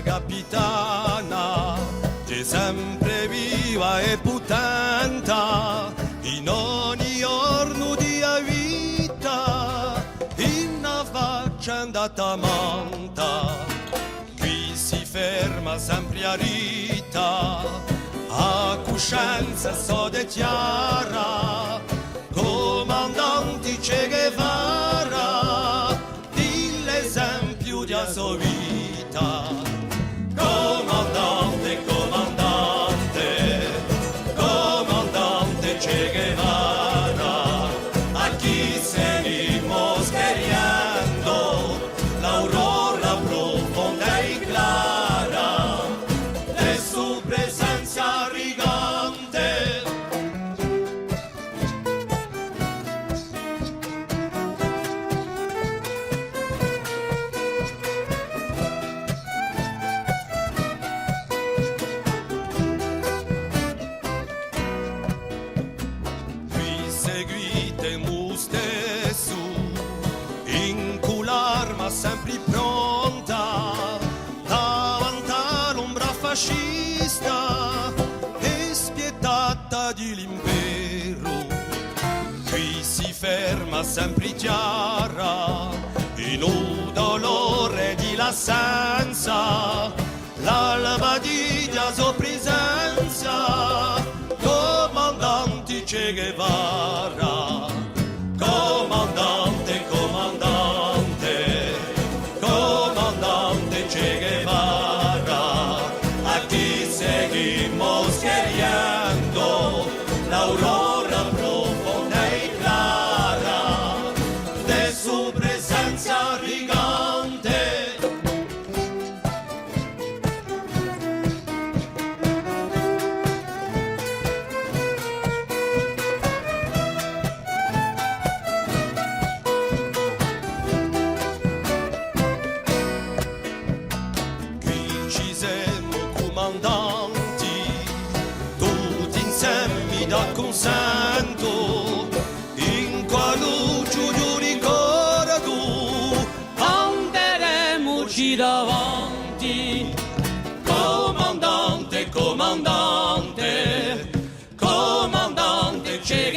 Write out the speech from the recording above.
Capitana, c'è sempre viva e potente in ogni giorno di vita, in una faccenda tamanta, qui si ferma sempre a rita, a coscienza so de chiara, comandante Che Guevara, di l'esempio di sua vita. Comandante, comandante, comandante Che Guevara, aquí seguimos queriendo la aurora profunda y clara de su presencia gigante. Sempre pronta davanti all'ombra fascista e spietata di l'impero. Qui si ferma sempre chiara in un dolore di l'assenza, l'alba di sua presenza, comandante Che Guevara, comandante, comandante, comandante Che Guevara, aquí seguimos queriendo la aurora profunda y clara de su presencia gigante. Tutti insieme da consento in qualuccio di un ricordo anderemoci davanti. Comandante, comandante, comandante Che